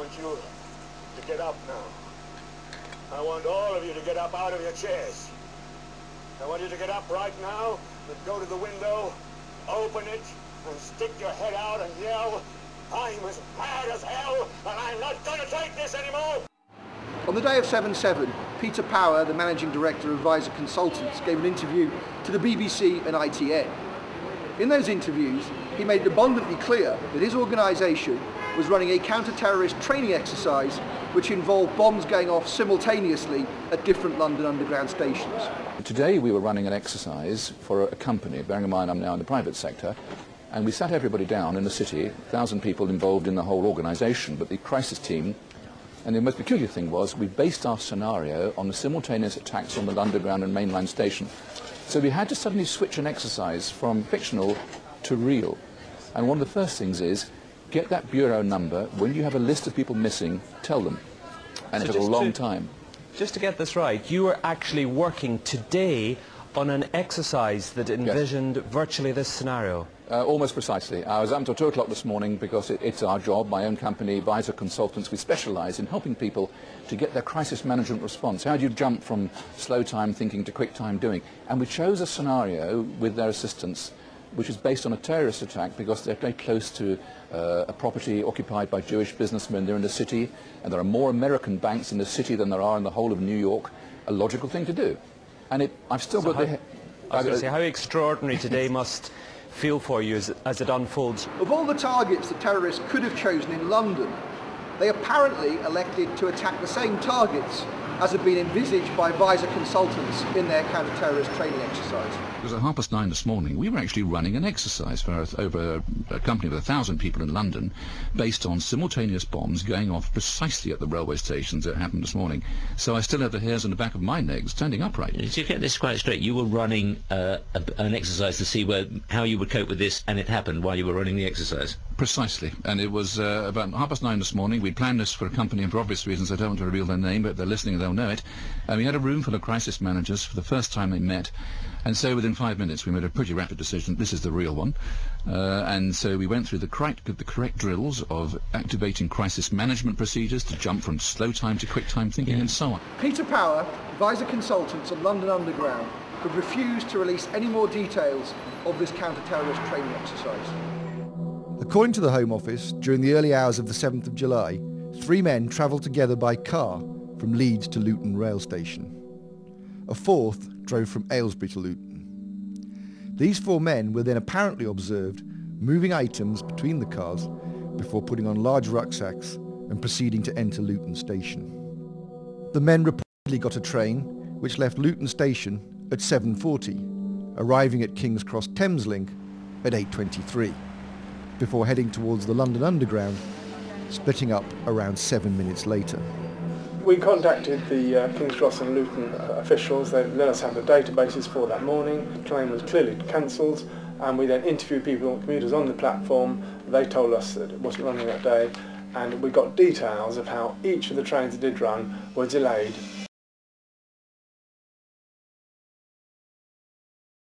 want you to get up now. I want all of you to get up out of your chairs. I want you to get up right now and go to the window, open it, and stick your head out and yell, "I'm as mad as hell, and I'm not going to take this anymore!" On the day of 7/7, Peter Power, the managing director of Visor Consultants, gave an interview to the BBC and ITN. In those interviews, he made it abundantly clear that his organisation was running a counter-terrorist training exercise which involved bombs going off simultaneously at different London Underground stations. Today we were running an exercise for a company, bearing in mind I'm now in the private sector, and we sat everybody down in the city, 1,000 people involved in the whole organisation, but the crisis team, and the most peculiar thing was we based our scenario on the simultaneous attacks on the Underground and mainline station. So we had to suddenly switch an exercise from fictional to real. And one of the first things is, get that bureau number. When you have a list of people missing, tell them. And it took a long time. Just to get this right, you were actually working today on an exercise that envisioned virtually this scenario? Almost precisely. I was up until 2 o'clock this morning because it's our job, my own company, Visor Consultants. We specialise in helping people to get their crisis management response. How do you jump from slow time thinking to quick time doing? And we chose a scenario with their assistance which is based on a terrorist attack because they're very close to a property occupied by Jewish businessmen. They're in the city, and there are more American banks in the city than there are in the whole of New York. A logical thing to do. And I've still got the... I was going to say, how extraordinary today must feel for you as it unfolds. Of all the targets the terrorists could have chosen in London, they apparently elected to attack the same targets as had been envisaged by Visor Consultants in their counter-terrorist training exercise. It was at 9:30 this morning. We were actually running an exercise for over a company with 1,000 people in London based on simultaneous bombs going off precisely at the railway stations that happened this morning. So I still have the hairs on the back of my neck standing upright. To get this quite straight, you were running an exercise to see how you would cope with this, and it happened while you were running the exercise? Precisely. And it was about 9:30 this morning. We'd planned this for a company, and for obvious reasons I don't want to reveal their name, but if they're listening they'll know it. And we had a room full of crisis managers for the first time they met. And so within 5 minutes we made a pretty rapid decision, this is the real one. And so we went through the correct drills of activating crisis management procedures to jump from slow time to quick time thinking and so on. Peter Power, Visor Consultants of London Underground, could refuse to release any more details of this counter-terrorist training exercise. According to the Home Office, during the early hours of the 7th of July, 3 men travelled together by car from Leeds to Luton rail station. A fourth drove from Aylesbury to Luton. These 4 men were then apparently observed moving items between the cars before putting on large rucksacks and proceeding to enter Luton station. The men reportedly got a train which left Luton station at 7:40, arriving at King's Cross Thameslink at 8:23, before heading towards the London Underground, splitting up around 7 minutes later. We contacted the King's Cross and Luton officials. They let us have the databases for that morning. The train was clearly cancelled, and we then interviewed commuters on the platform. They told us that it wasn't running that day, and we got details of how each of the trains that did run were delayed